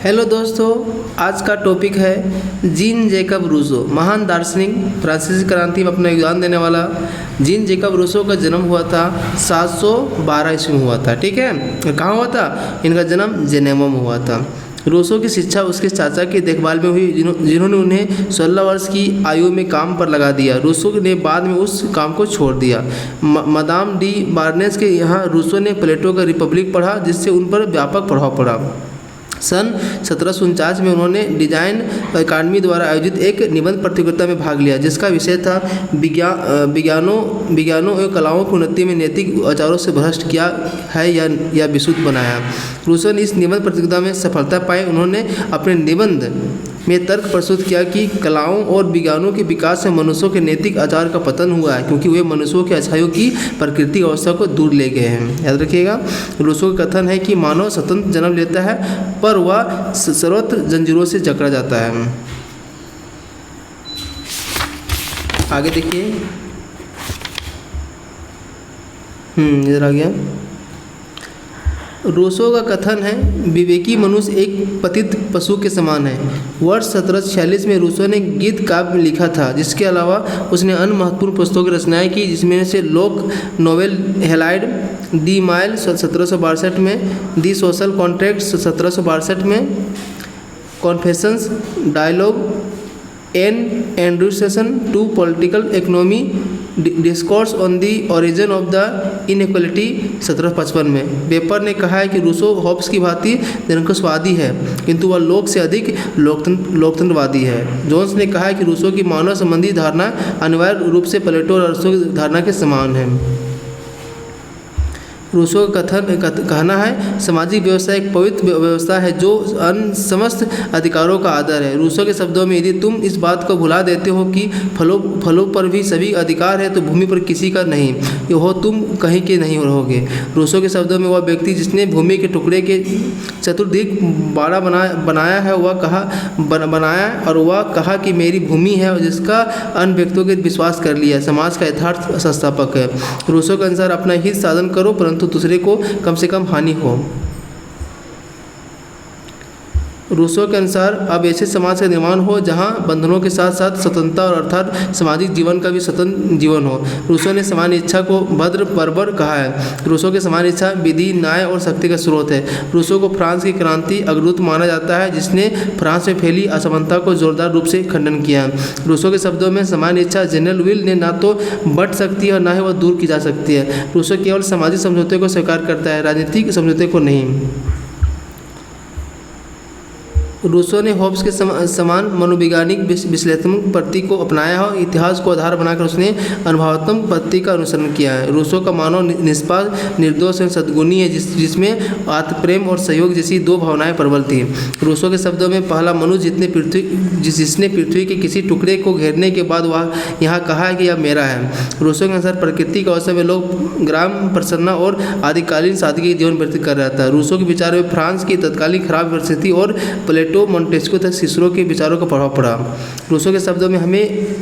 Hello दोस्तों, आज का टॉपिक है जीन जैकब रूसो। महान दार्शनिक, फ्रांसीसी क्रांति में अपना योगदान देने वाला जीन जैकब रूसो का जन्म हुआ था 712 ईस्वी में हुआ था। ठीक है, कहाँ हुआ था? इनका जन्म जेनेवा में हुआ था। रूसो की शिक्षा उसके चाचा की देखभाल में हुई, जिन्होंने उन्हें 16 वर्ष की आयु में काम पर लगा दिया। रूसो ने बाद में उस काम को छोड़ दिया। मदाम डी बार्नेस के यहाँ रूसो ने प्लेटो का रिपब्लिक पढ़ा, जिससे उन पर व्यापक प्रभाव पड़ा। सन 1749 में उन्होंने डिजाइन अकादमी द्वारा आयोजित एक निबंध प्रतियोगिता में भाग लिया, जिसका विषय था विज्ञानों एवं कलाओं की उन्नति में नैतिक आचारों से भ्रष्ट किया है या विशुद्ध बनाया। रूसो ने इस निबंध प्रतियोगिता में सफलता पाई। उन्होंने अपने निबंध में तर्क प्रस्तुत किया कि कलाओं और विज्ञानों के विकास से मनुष्यों के नैतिक आचार का पतन हुआ है, क्योंकि वे मनुष्यों की अच्छाइयों की प्राकृतिक अवस्था को दूर ले गए हैं। याद रखिएगा, रूसो का कथन है कि मानव स्वतंत्र जन्म लेता है, पर वह सर्वत्र जंजीरों से जकड़ा जाता है। आगे देखिए, इधर आ गया। रूसो का कथन है, विवेकी मनुष्य एक पतित पशु के समान है। वर्ष 1746 में रूसो ने गीत काव्य लिखा था, जिसके अलावा उसने अन्य महत्वपूर्ण पुस्तकों की रचनाएं की, जिसमें से लोक नोवेल हेलाइड, दी माइल 1762 में, दी सोशल कॉन्ट्रैक्ट 1762 में, confessions, dialogue an induction to political economy, discourse on the origin of the inequality 1755 में। वेपर ने कहा है कि रूसो हॉब्स की भांति निरंकुशवादी है, किंतु वह लोक से अधिक लोकतंत्रवादी है। जोन्स ने कहा है कि रूसो की मानव संबंधी धारणा अनिवार्य रूप से प्लेटो और अरस्तू की धारणा के समान है। रूसो का कहना है, सामाजिक व्यवस्था एक पवित्र व्यवस्था है जो अन्य समस्त अधिकारों का आदर है। रूसो के शब्दों में, यदि तुम इस बात को भुला देते हो कि फलों पर भी सभी अधिकार है, तो भूमि पर किसी का नहीं हो, तुम कहीं के नहीं रहोगे। रूसो के शब्दों में, वह व्यक्ति जिसने भूमि के टुकड़े के चतुर्दिक बाड़ा बनाया है, बनाया और वह कहा कि मेरी भूमि है, और जिसका अन्य व्यक्तियों के विश्वास कर लिया, समाज का यथार्थ संस्थापक है। रूसो के अनुसार अपना हित साधन करो, परंतु दूसरे को कम से कम हानि हो। रूसो के अनुसार अब ऐसे समाज का निर्माण हो जहां बंधनों के साथ साथ स्वतंत्रता और अर्थात सामाजिक जीवन का भी स्वतंत्र जीवन हो। रूसो ने समान इच्छा को भद्र बर्बर कहा है। रूसो के समान इच्छा विधि, न्याय और शक्ति का स्रोत है। रूसो को फ्रांस की क्रांति अग्रदूत माना जाता है, जिसने फ्रांस में फैली असमानता को जोरदार रूप से खंडन किया। रूसो के शब्दों में, समान इच्छा जनरल विल ने ना तो बढ़ सकती है और ना ही वह दूर की जा सकती है। रूसो केवल सामाजिक समझौते को स्वीकार करता है, राजनीतिक समझौते को नहीं। रूसो ने हॉब्स के समान मनोवैज्ञानिक विश्लेषणात्मक पद्धति को अपनाया है। इतिहास को आधार बनाकर उसने अनुभवात्मक पद्धति का अनुसरण किया है। रूसो का मानव निष्पाप, निर्दोष और सद्गुणी है, जिसमें आत्मप्रेम और सहयोग जैसी दो भावनाएं प्रबल थी। रूसो के शब्दों में, पहला मनुष्य जिसने पृथ्वी के किसी टुकड़े को घेरने के बाद वह यहाँ कहा है कि यह मेरा है। रूसो के अनुसार प्रकृति के अवसर में लोग ग्राम प्रसन्ना और आदिकालीन सादगी जीवन व्यतीत कर रहा था। रूसो के विचार में फ्रांस की तत्कालीन खराब परिस्थिति और प्लेटो, मोंटेस्क्यू तक सिसरो के विचारों का प्रभाव पड़ा। रूसो के शब्दों में, हमें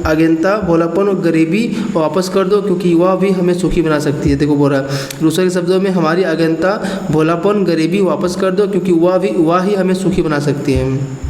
अज्ञानता, भोलापन और गरीबी वापस कर दो, क्योंकि वह भी हमें सुखी बना सकती है। देखो बोल रहा है रूसो के शब्दों में, हमारी अज्ञानता, भोलापन, गरीबी वापस कर दो, क्योंकि वह ही हमें सुखी बना सकती है।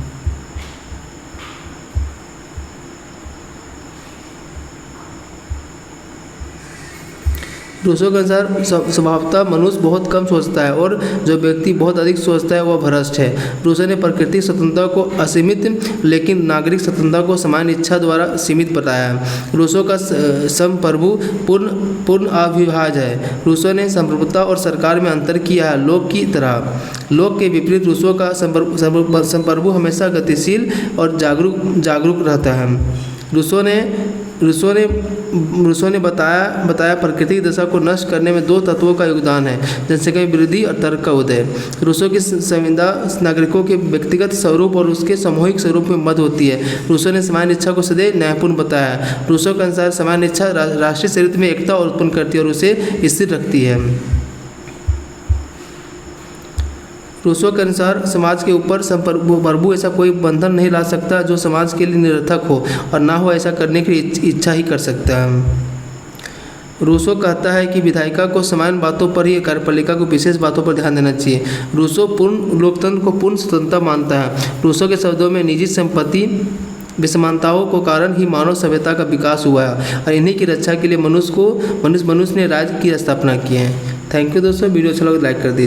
रूसो के अनुसार स्वभावतः मनुष्य बहुत कम सोचता है, और जो व्यक्ति बहुत अधिक सोचता है वह भ्रष्ट है। रूसो ने प्राकृतिक स्वतंत्रता को असीमित लेकिन नागरिक स्वतंत्रता को समान इच्छा द्वारा सीमित बताया है। रूसो का संप्रभु पूर्ण अविभाज्य है। रूसो ने संप्रभुता और सरकार में अंतर किया है, लोक की तरह। लोक के विपरीत रूसो का संप्रभु हमेशा गतिशील और जागरूक रहता है। रूसो ने बताया प्रकृति की दशा को नष्ट करने में दो तत्वों का योगदान है, जनसंख्या वृद्धि और तर्क का उदय। रूसो की संविदा नागरिकों के व्यक्तिगत स्वरूप और उसके सामूहिक स्वरूप में मद होती है। रूसो ने समान इच्छा को सदैव न्यायपूर्ण बताया। रूसो के अनुसार समान इच्छा राष्ट्रीय चरित्र में एकता उत्पन्न करती है और उसे स्थिर रखती है। रूसो के अनुसार समाज के ऊपर संप्रभु ऐसा कोई बंधन नहीं ला सकता जो समाज के लिए निरर्थक हो, और ना हो ऐसा करने की इच्छा ही कर सकता है। रूसो कहता है कि विधायिका को सामान्य बातों पर ही, कार्यपालिका को विशेष बातों पर ध्यान देना चाहिए। रूसो पूर्ण लोकतंत्र को पूर्ण स्वतंत्रता मानता है। रूसो के शब्दों में निजी संपत्ति विषमताओं को कारण ही मानव सभ्यता का विकास हुआ है और इन्हीं की रक्षा के लिए मनुष्य ने राज्य की स्थापना की है। थैंक यू दोस्तों, वीडियो अच्छा लगा तो लाइक कर दीजिए।